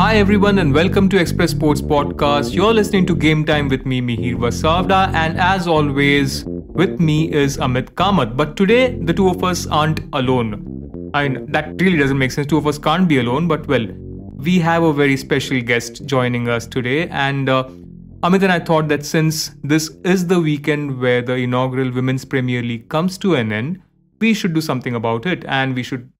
Hi everyone and welcome to Express Sports Podcast. You're listening to Game Time with me, Mihir Vasavda, and as always, with me is Amit Kamath. But today, the two of us aren't alone. I mean, that really doesn't make sense. Two of us can't be alone, but well, we have a very special guest joining us today. And Amit and I thought that since this is the weekend where the inaugural Women's Premier League comes to an end, we should do something about it. And we should...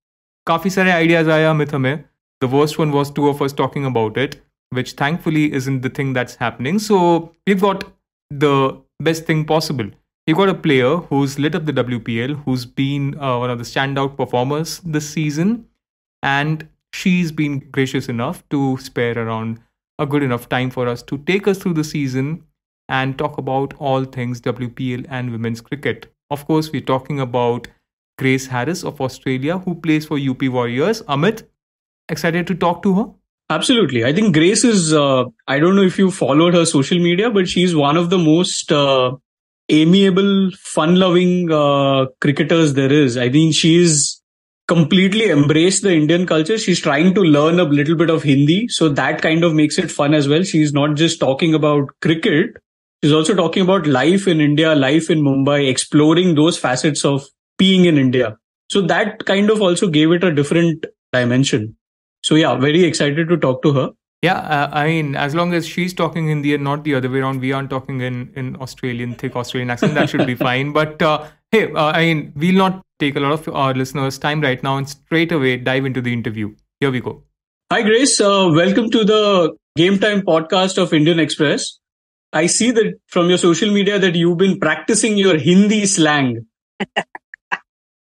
काफ़ी सारे ideas आया अमित हमें. The worst one was two of us talking about it, which thankfully isn't the thing that's happening. So we've got the best thing possible. You've got a player who's lit up the WPL, who's been one of the standout performers this season, and she's been gracious enough to spare around a good enough time for us to take us through the season and talk about all things WPL and women's cricket. Of course, we're talking about Grace Harris of Australia, who plays for UP Warriors. Amit, excited to talk to her? Absolutely. I think Grace is, I don't know if you followed her social media, but she's one of the most amiable, fun-loving cricketers there is. I think she's completely embraced the Indian culture. She's trying to learn a little bit of Hindi. So that kind of makes it fun as well. She's not just talking about cricket. She's also talking about life in India, life in Mumbai, exploring those facets of being in India. So that kind of also gave it a different dimension. So yeah, very excited to talk to her. Yeah, I mean, as long as she's talking Hindi and not the other way around, we aren't talking in Australian, thick Australian accent, that should be fine. But hey, I mean, we'll not take a lot of our listeners' time right now and straight away dive into the interview. Here we go. Hi Grace, welcome to the Game Time podcast of Indian Express. I see that from your social media that you've been practicing your Hindi slang.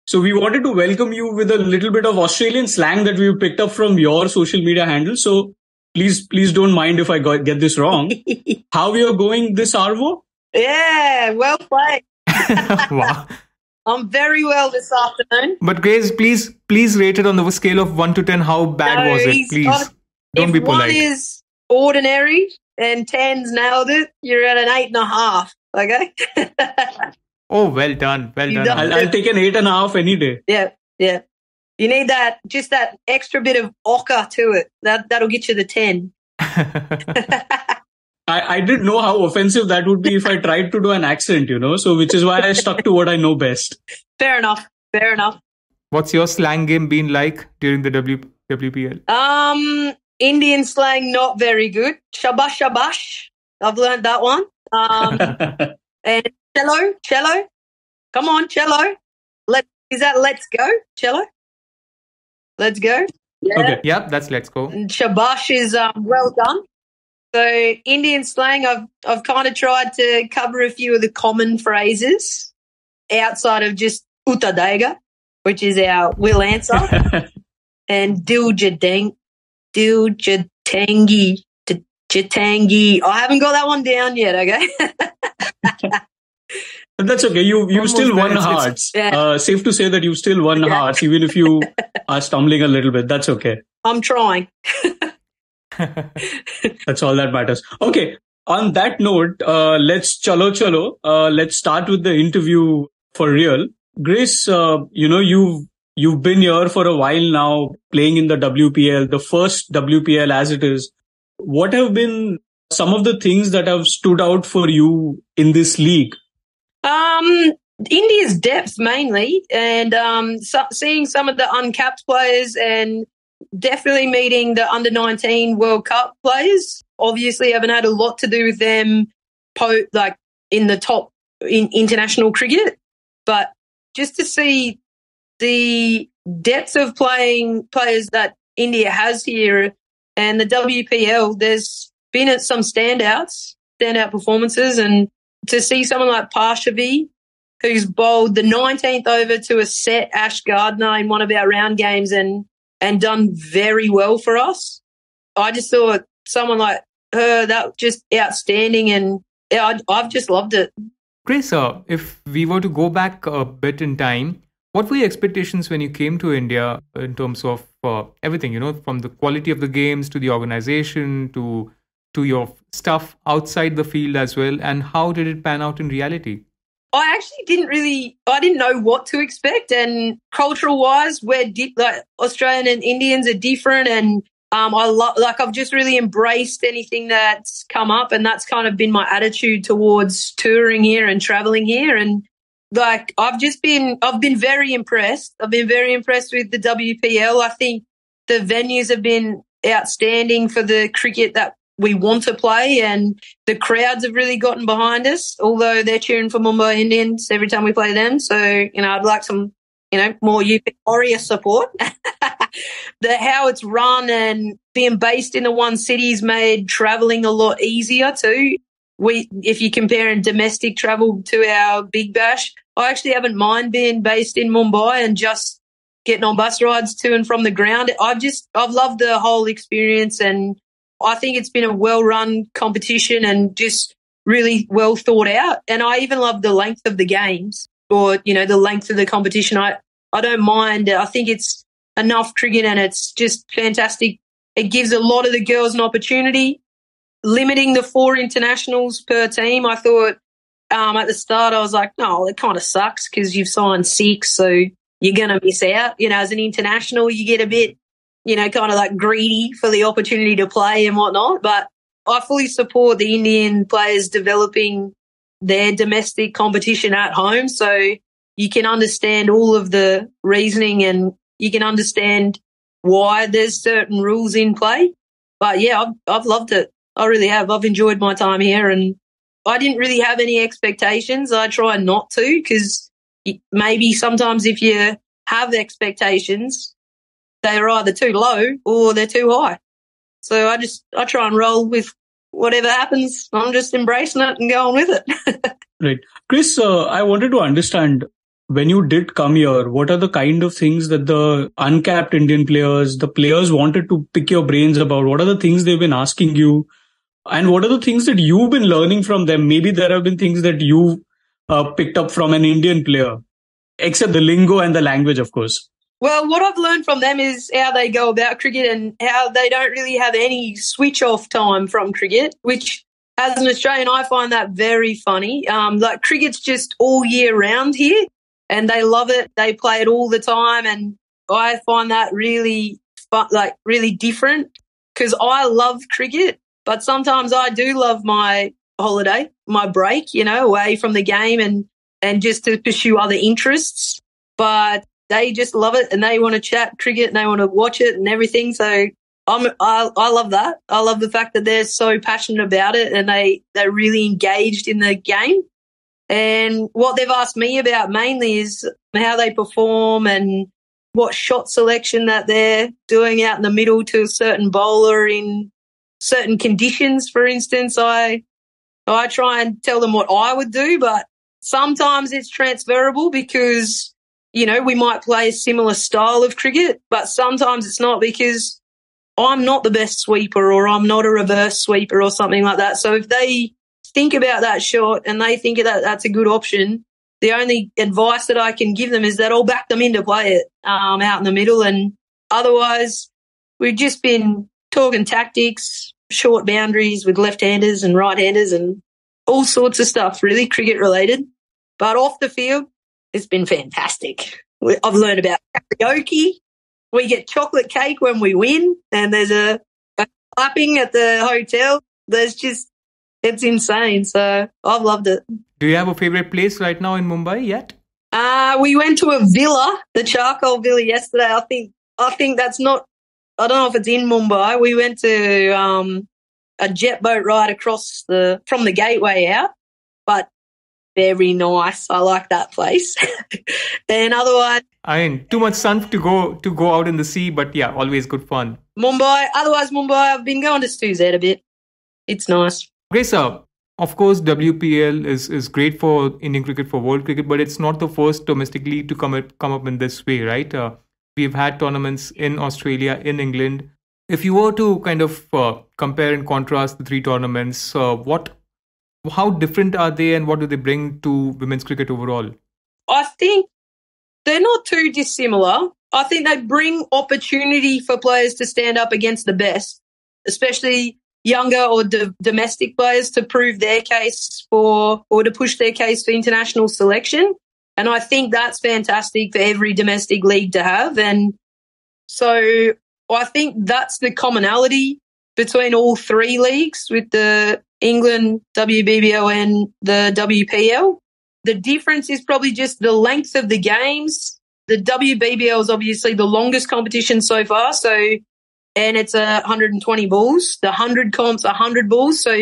So we wanted to welcome you with a little bit of Australian slang that we've picked up from your social media handles. So please don't mind if I get this wrong. How you're going this Arvo? Yeah, well played. Wow. I'm very well this afternoon. But Grace, please rate it on the scale of 1 to 10. How bad was it? Please, don't be polite. If 1 is ordinary and 10's nailed it, you're at an 8.5. Okay? Oh, well done. Well done. I'll take an 8.5 any day. Yeah. You need that extra bit of ochre to it. That'll get you the 10. I didn't know how offensive that would be if I tried to do an accent, so which is why I stuck to what I know best. Fair enough. What's your slang game been like during the WPL? Indian slang, not very good. Shabash. I've learned that one. And cello. Come on, cello. Let's go, cello? Let's go. Yeah. Okay. Yeah, that's let's go. And shabash is well done. So Indian slang, I've kind of tried to cover a few of the common phrases outside of just utadega, which is our will answer, and diljatangi, jatangi. I haven't got that one down yet. Okay. But that's okay. You still won hearts. Yeah. Safe to say that you still won hearts, even if you are stumbling a little bit. That's okay. I'm trying. That's all that matters. Okay. On that note, let's chalo. Let's start with the interview for real. Grace, you've been here for a while now, playing in the WPL, the first WPL as it is. What have been some of the things that have stood out for you in this league? India's depth mainly, and seeing some of the uncapped players, and definitely meeting the under-19 World Cup players. Obviously, haven't had a lot to do with them, in the top in international cricket, but just to see the depth of playing players that India has here, and the WPL, there's been some standout performances, and to see someone like Parshavi, who's bowled the 19th over to a set Ash Gardner in one of our round games and done very well for us. I just thought someone like her, that was just outstanding, and I've just loved it. Grace, if we were to go back a bit in time, what were your expectations when you came to India in terms of everything, from the quality of the games to the organization to your stuff outside the field as well, and how did it pan out in reality? I actually I didn't know what to expect. And cultural wise, like Australian and Indians are different. And I've just really embraced anything that's come up. And that's kind of been my attitude towards touring here and traveling here. And like, I've been very impressed. I've been very impressed with the WPL. I think the venues have been outstanding for the cricket that we want to play, and the crowds have really gotten behind us, although they're cheering for Mumbai Indians every time we play them. So, I'd like some, more UP Warrior support. How it's run and being based in the one city's made travelling a lot easier too. If you compare domestic travel to our Big Bash, I actually haven't mind being based in Mumbai and just getting on bus rides to and from the ground. I've loved the whole experience, and I think it's been a well-run competition and just really well thought out. And I even love the length of the games, or, the length of the competition. I don't mind. I think it's enough cricket, and it's just fantastic. It gives a lot of the girls an opportunity. Limiting the 4 internationals per team, I thought at the start, I was like, no, it kind of sucks because you've signed 6, so you're going to miss out. As an international, you get a bit, kind of like greedy for the opportunity to play and whatnot. But I fully support the Indian players developing their domestic competition at home, so you can understand all of the reasoning and you can understand why there's certain rules in play. But yeah, I've loved it. I really have. I've enjoyed my time here, and I didn't really have any expectations. I try not to, because maybe sometimes if you have expectations, they're either too low or they're too high. So I try and roll with whatever happens. I'm just embracing it and going with it. Right. Chris, I wanted to understand, when you did come here, what are the kind of things that the uncapped Indian players, the players wanted to pick your brains about? What are the things they've been asking you? And what are the things that you've been learning from them? Maybe there have been things that you picked up from an Indian player, except the lingo and the language, of course. Well, what I've learned from them is how they go about cricket and how they don't really have any switch off time from cricket, which as an Australian, I find that very funny. Like, cricket's just all year round here, and they love it. They play it all the time, and I find that really fun, like really different, because I love cricket, but sometimes I do love my holiday, my break, away from the game and just to pursue other interests. But they just love it, and they want to chat cricket and they want to watch it and everything. So I love that. I love the fact that they're so passionate about it, and they're really engaged in the game. And what they've asked me about mainly is how they perform and what shot selection that they're doing out in the middle to a certain bowler in certain conditions. For instance, I try and tell them what I would do, but sometimes it's transferable because, we might play a similar style of cricket, but sometimes it's not, because I'm not the best sweeper, or I'm not a reverse sweeper or something like that. So if they think about that shot and they think that that's a good option, the only advice that I can give them is that I'll back them in to play it out in the middle. And otherwise, we've just been talking tactics, short boundaries with left-handers and right-handers and all sorts of stuff, really cricket related. But off the field, it's been fantastic. I've learned about karaoke. We get chocolate cake when we win, and there's a clapping at the hotel. It's insane. So I've loved it. Do you have a favorite place right now in Mumbai yet? We went to a villa, the Charcoal Villa, yesterday. I think that's not, I don't know if it's in Mumbai. We went to a jet boat ride across from the gateway out, but very nice. I like that place. And otherwise, too much sun to go out in the sea, but yeah, always good fun. Mumbai, I've been going to Stuzet a bit. It's nice. Okay, sir. Of course, WPL is great for Indian cricket, for world cricket, but it's not the first domestic league to come up in this way, right? We've had tournaments in Australia, in England. If you were to kind of compare and contrast the 3 tournaments, how different are they, and what do they bring to women's cricket overall? I think they're not too dissimilar. I think they bring opportunity for players to stand up against the best, especially younger or domestic players to prove their case or to push their case for international selection. And I think that's fantastic for every domestic league to have. And so I think that's the commonality between all three leagues with the England, WBBL and the WPL. The difference is probably just the length of the games. The WBBL is obviously the longest competition so far, and it's 120 balls. The 100 comp's 100 balls, so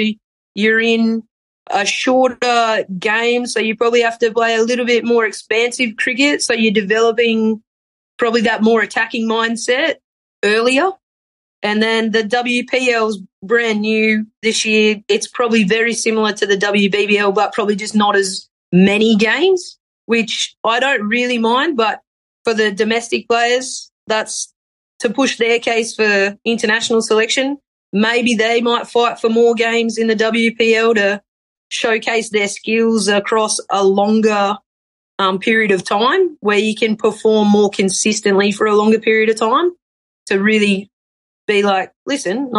you're in a shorter game, so you probably have to play a little bit more expansive cricket, so you're developing probably that more attacking mindset earlier. And then the WPL's brand new this year. It's probably very similar to the WBBL, but probably just not as many games, which I don't really mind. But for the domestic players, that's to push their case for international selection. Maybe they might fight for more games in the WPL to showcase their skills across a longer period of time, where you can perform more consistently for a longer period of time to really be like, listen,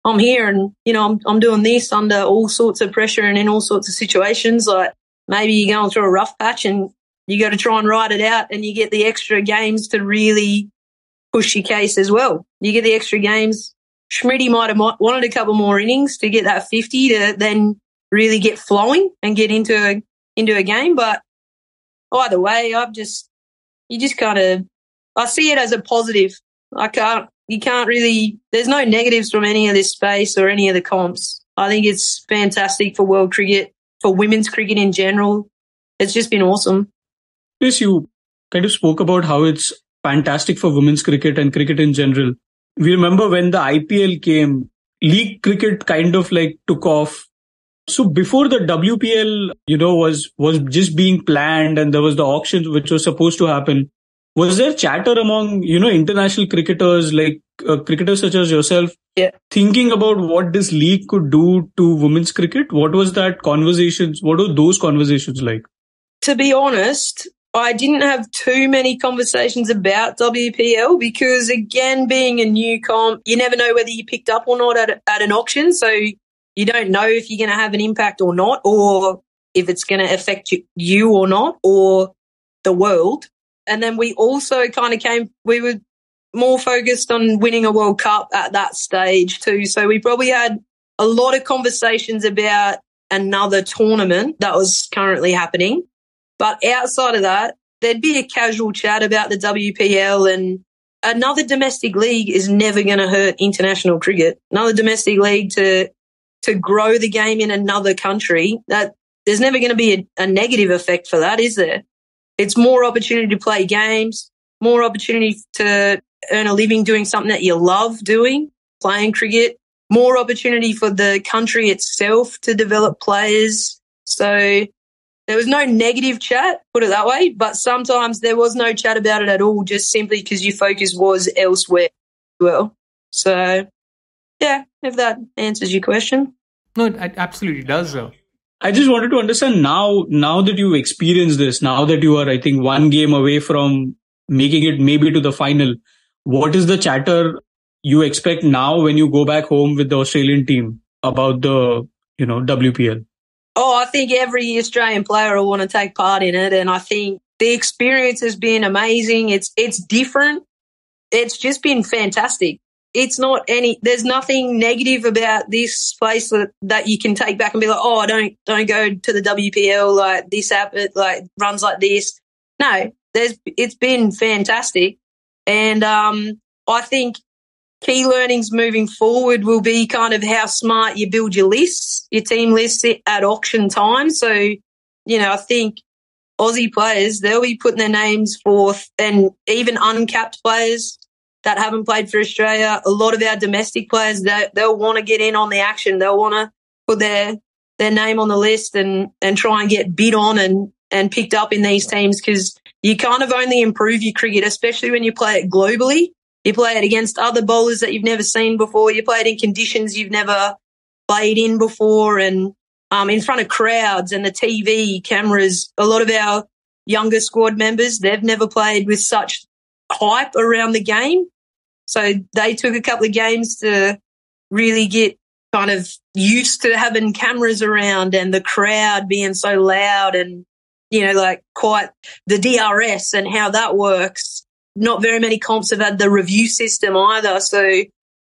I'm here and, you know, I'm doing this under all sorts of pressure and in all sorts of situations. Like maybe you're going through a rough patch and you got to try and ride it out, and you get the extra games to really push your case as well. You get the extra games. Schmitty might have wanted a couple more innings to get that 50 to then really get flowing and get into a game. But either way, I see it as a positive. You can't really, there's no negatives from any of this space or any of the comps. I think it's fantastic for world cricket, for women's cricket in general. It's just been awesome. Yes, you kind of spoke about how it's fantastic for women's cricket and cricket in general. We remember when the IPL came, league cricket kind of like took off. So before the WPL, was just being planned and there was the auction which was supposed to happen, was there chatter among, international cricketers, like cricketers such as yourself, thinking about what this league could do to women's cricket? What was that conversations? What were those conversations like? To be honest, I didn't have too many conversations about WPL because, again, being a new comp, you never know whether you picked up or not at an auction. So you don't know if you're going to have an impact or not, or if it's going to affect you or not, or the world. And then we also we were more focused on winning a World Cup at that stage too. So we probably had a lot of conversations about another tournament that was currently happening. But outside of that, there'd be a casual chat about the WPL, and another domestic league is never going to hurt international cricket. Another domestic league to grow the game in another country, that there's never going to be a negative effect for that, is there? It's more opportunity to play games, more opportunity to earn a living doing something that you love doing, playing cricket, more opportunity for the country itself to develop players. So there was no negative chat, put it that way, but sometimes there was no chat about it at all, just simply because your focus was elsewhere as well. So, yeah, if that answers your question. No, it absolutely does, sir. I just wanted to understand now that you've experienced this, now that you are, I think, one game away from making it maybe to the final, what is the chatter you expect now when you go back home with the Australian team about the, WPL? Oh, I think every Australian player will want to take part in it. And I think the experience has been amazing. It's different. It's just been fantastic. It's not there's nothing negative about this place that you can take back and be like, oh, don't go to the WPL, like this app, it like runs like this. No, it's been fantastic. And I think key learnings moving forward will be kind of how smart you build your lists, your team lists at auction time. So, I think Aussie players, they'll be putting their names forth, and even uncapped players that haven't played for Australia. A lot of our domestic players, they'll want to get in on the action. They'll want to put their name on the list and try and get bid on and picked up in these teams, because you kind of only improve your cricket, especially when you play it globally. You play it against other bowlers that you've never seen before. You play it in conditions you've never played in before, and in front of crowds and the TV cameras. A lot of our younger squad members, they've never played with such hype around the game. So they took a couple of games to really get kind of used to having cameras around and the crowd being so loud and, like quite the DRS and how that works. Not very many comps have had the review system either. So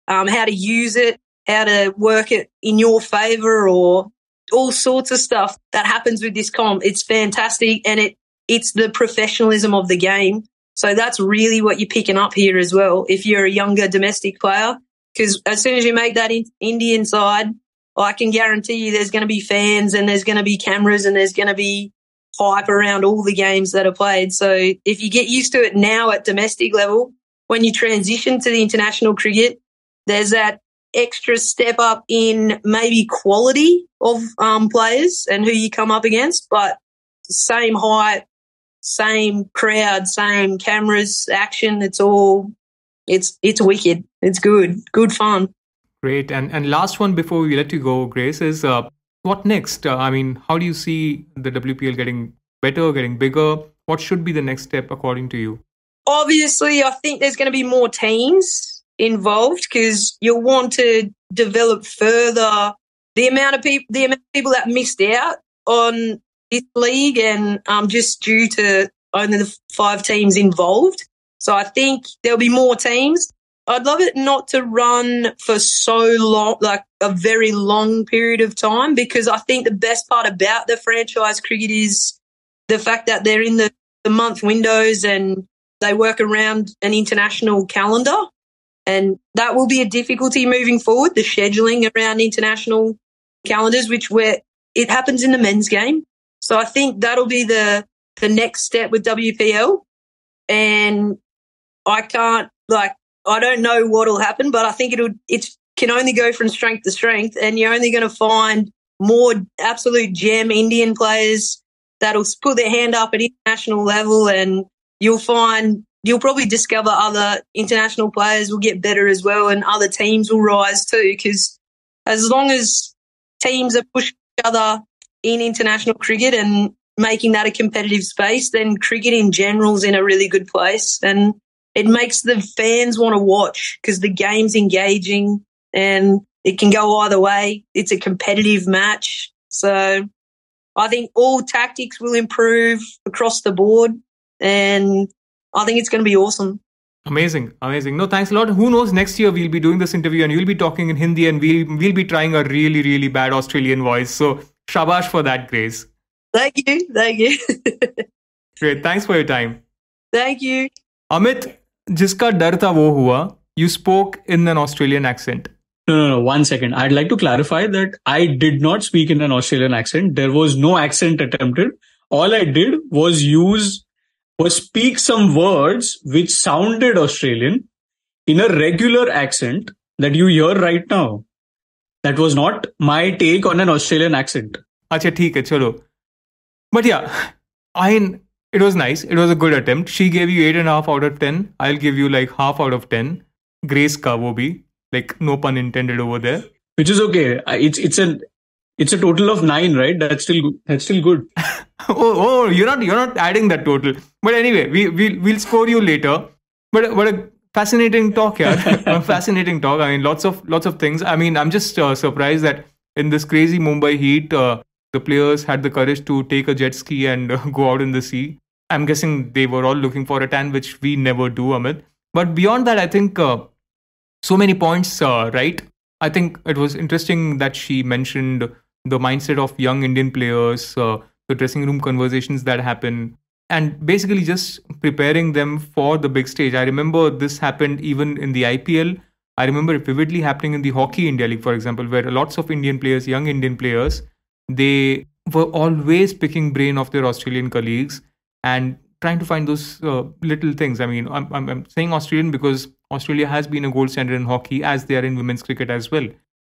how to use it, how to work it in your favour, or all sorts of stuff that happens with this comp. It's fantastic, and it's the professionalism of the game. So that's really what you're picking up here as well if you're a younger domestic player, because as soon as you make that Indian side, I can guarantee you there's going to be fans and there's going to be cameras and there's going to be hype around all the games that are played. So if you get used to it now at domestic level, when you transition to the international cricket, there's that extra step up in maybe quality of players and who you come up against, but same hype, same crowd, same cameras, action. It's wicked. It's good fun. Great. And last one before we let you go, Grace, is what next? How do you see the WPL getting better, getting bigger? What should be the next step according to you? Obviously, I think there's going to be more teams involved because you'll want to develop further the amount of people that missed out on this league and just due to only the 5 teams involved. So I think there'll be more teams. I'd love it not to run for so long, like a very long period of time, because I think the best part about the franchise cricket is the fact that they're in the month windows and they work around an international calendar. And that will be a difficulty moving forward, the scheduling around international calendars, it happens in the men's game. So I think that'll be the next step with WPL. And I don't know what'll happen, but I think it can only go from strength to strength, and you're only going to find more absolute gem Indian players that'll put their hand up at international level, and you'll probably discover other international players will get better as well, and other teams will rise too, because as long as teams are pushing each other in international cricket and making that a competitive space, then cricket in general is in a really good place, and it makes the fans want to watch because the game's engaging and it can go either way. It's a competitive match. So I think all tactics will improve across the board, and I think it's going to be awesome. Amazing. No, thanks a lot. Who knows, next year we'll be doing this interview and you'll be talking in Hindi and we'll be trying a really, really bad Australian voice. So shabash for that, Grace. Thank you. Great. Thanks for your time. Thank you. Amit, जिसका डर था वो हुआ. You spoke in an Australian accent. No, 1 second. I'd like to clarify that I did not speak in an Australian accent. There was no accent attempted. All I did was speak some words which sounded Australian in a regular accent that you hear right now. That was not my take on an Australian accent. अच्छा ठीक है चलो. But yeah, it was nice. It was a good attempt. She gave you 8.5 out of 10. I'll give you like half out of 10. Grace ka wo bhi. Like no pun intended over there. Which is okay. It's a total of 9, right? That's still good. oh, you're not adding that total. But anyway, we'll score you later. But a fascinating talk, yeah. Fascinating talk. I mean, lots of things. I mean, I'm just surprised that in this crazy Mumbai heat, the players had the courage to take a jet ski and go out in the sea. I'm guessing they were all looking for a tan, which we never do, Amit. But beyond that, I think so many points, right? I think it was interesting that she mentioned the mindset of young Indian players, the dressing room conversations that happen, and basically just preparing them for the big stage. I remember this happened even in the IPL. I remember it vividly happening in the Hockey India League, for example, where lots of Indian players, young Indian players, they were always picking brain of their Australian colleagues and trying to find those little things. I mean, I'm saying Australian because Australia has been a gold standard in hockey, as they are in women's cricket as well.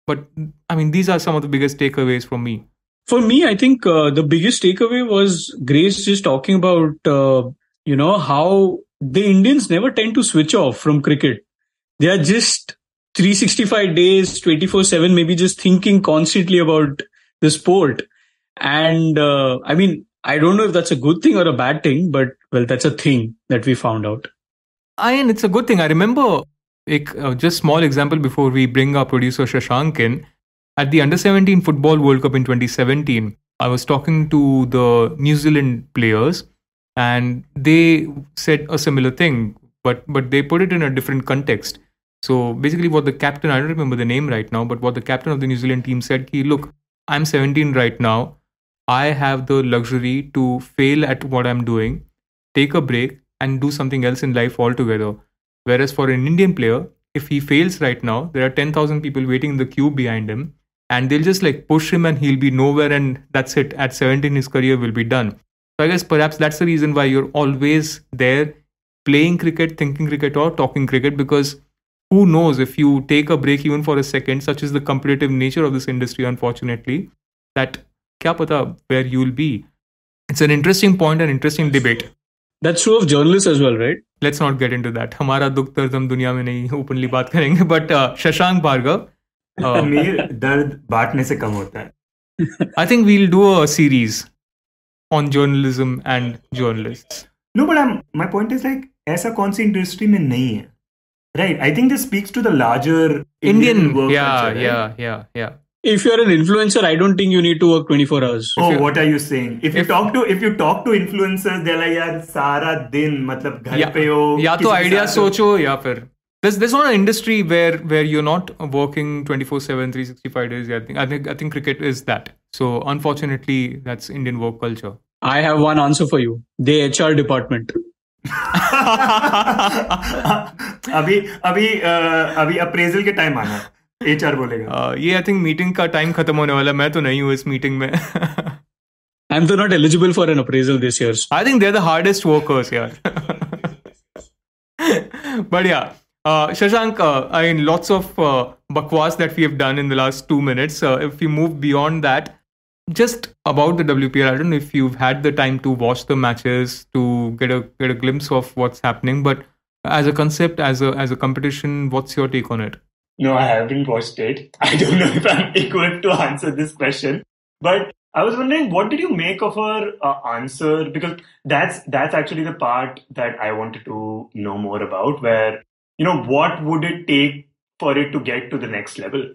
But I mean, these are some of the biggest takeaways from me. For me, I think the biggest takeaway was Grace just talking about, how the Indians never tend to switch off from cricket. They are just 365 days, 24/7, maybe just thinking constantly about the sport. And I mean, I don't know if that's a good thing or a bad thing, but well, that's a thing that we found out. And it's a good thing. I remember just small example before we bring our producer Shashank in. At the Under-17 Football World Cup in 2017, I was talking to the New Zealand players, and they said a similar thing, but they put it in a different context. So basically what the captain, I don't remember the name right now, but what the captain of the New Zealand team said, look, I'm 17 right now. I have the luxury to fail at what I'm doing, take a break, and do something else in life altogether. Whereas for an Indian player, if he fails right now, there are 10,000 people waiting in the queue behind him, and they'll just like push him and he'll be nowhere, and that's it. At 17, his career will be done. So I guess perhaps that's the reason why you're always there playing cricket, thinking cricket, or talking cricket, because who knows, if you take a break even for a second, such is the competitive nature of this industry, unfortunately, that kya pata where you'll be. It's an interesting point and interesting debate. That's true of journalists as well, right? Let's not get into that. हमारा दुख दर्द हम दुनिया में नहीं openly बात करेंगे. But Shashank Bhargav, मेरे दर्द बांटने से कम होता है. I think we'll do a series on journalism and journalists. No, but my point is like ऐसा कौन सी इंडस्ट्री में नहीं है, right? I think this speaks to the larger Indian work culture, right? Yeah. If you're an influencer, I don't think you need to work 24 hours. What are you saying? If you talk to influencers, they're like यार सारा दिन मतलब घर पे हो. या तो idea सोचो या फिर there's not an industry where you're not working 24/7, 365 days. I think cricket is that. So unfortunately, that's Indian work culture. I have one answer for you. The HR department. अभी अप्रेजल के time आना, HR बोलेगा. ये I think meeting का time खत्म होने वाला. मैं तो नहीं हूँ इस मीटिंग में. I'm not eligible for an appraisal this year. I think they're the hardest workers, yeah. But yeah, Shashank, I mean, lots of bakwas that we have done in the last 2 minutes. If we move beyond that, just about the WPL, I don't know if you've had the time to watch the matches to get a glimpse of what's happening. But as a concept, as a competition, what's your take on it? No, I haven't watched it. I don't know if I'm equipped to answer this question. But I was wondering, what did you make of her answer? Because that's actually the part that I wanted to know more about, where, what would it take for it to get to the next level?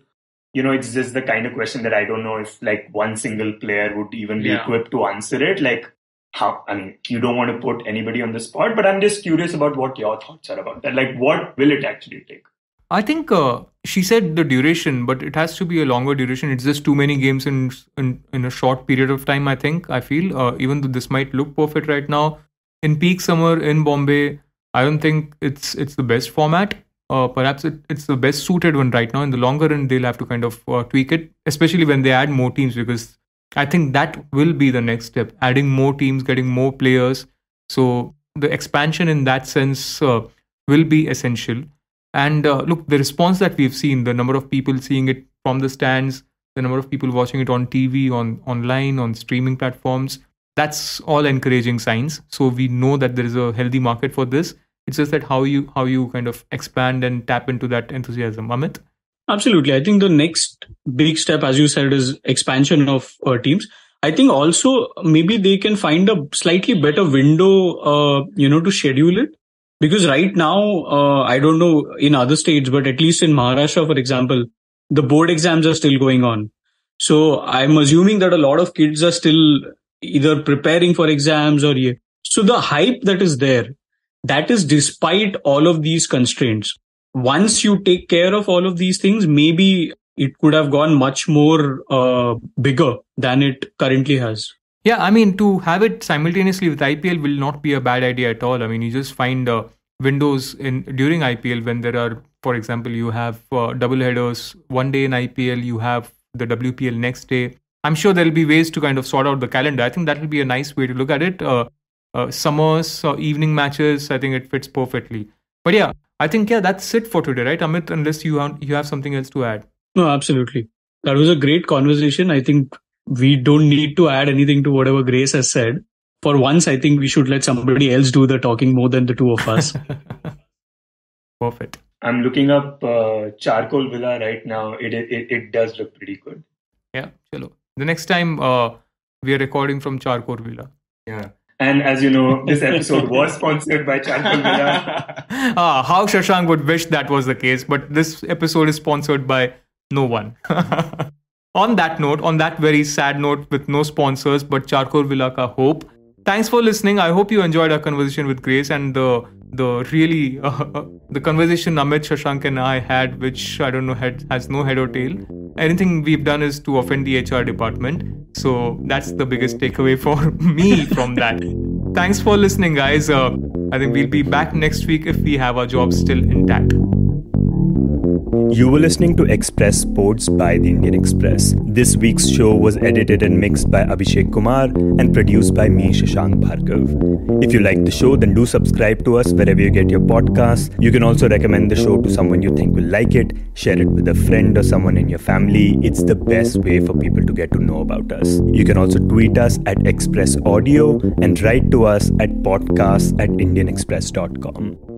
It's just the kind of question that I don't know if like one single player would even be equipped to answer it. Like how, I mean, you don't want to put anybody on the spot, but I'm just curious about what your thoughts are about that. Like, what will it actually take? I think she said the duration, but it has to be a longer duration. It's just too many games in a short period of time, I feel. Even though this might look perfect right now, in peak summer in Bombay, I don't think it's the best format. Perhaps it's the best suited one right now. In the longer run, they'll have to kind of tweak it, especially when they add more teams, because I think that will be the next step. Adding more teams, getting more players. So the expansion in that sense will be essential. And look, the response that we've seen, the number of people seeing it from the stands, the number of people watching it on TV, online, on streaming platforms, that's all encouraging signs. So we know that there is a healthy market for this. It's just that how you kind of expand and tap into that enthusiasm. Amit? Absolutely. I think the next big step, as you said, is expansion of teams. I think also maybe they can find a slightly better window, to schedule it. Because right now, I don't know in other states, but at least in Maharashtra, for example, the board exams are still going on. So I'm assuming that a lot of kids are still either preparing for exams or... So the hype that is there, that is despite all of these constraints. Once you take care of all of these things, maybe it could have gone much more bigger than it currently has. Yeah, I mean, to have it simultaneously with IPL will not be a bad idea at all. I mean, you just find windows during IPL when there are, for example, you have double headers. One day in IPL, you have the WPL next day. I'm sure there'll be ways to kind of sort out the calendar. I think that will be a nice way to look at it. Summers, evening matches, I think it fits perfectly. But yeah, I think, that's it for today, right, Amit? Unless you have something else to add. No, absolutely. That was a great conversation. I think we don't need to add anything to whatever Grace has said. For once, I think we should let somebody else do the talking more than the two of us. Perfect. I'm looking up Charcoal Villa right now. It does look pretty good. Yeah, chalo. The next time we are recording from Charcoal Villa. Yeah. And as you know, this episode was sponsored by Charcoal Villa. How Shashank would wish that was the case. But this episode is sponsored by no one. on that note, on that very sad note with no sponsors but Charkor Villa ka hope, thanks for listening. I hope you enjoyed our conversation with Grace and the conversation Amit, Shashank and I had, which I don't know has no head or tail. Anything we've done is to offend the HR department. So that's the biggest takeaway for me from that. Thanks for listening, guys. I think we'll be back next week if we have our jobs still intact. You were listening to Express Sports by the Indian Express. This week's show was edited and mixed by Abhishek Kumar and produced by me, Shashank Bhargav. If you like the show, then do subscribe to us wherever you get your podcasts. You can also recommend the show to someone you think will like it. Share it with a friend or someone in your family. It's the best way for people to get to know about us. You can also tweet us at Express Audio and write to us at podcasts@indianexpress.com.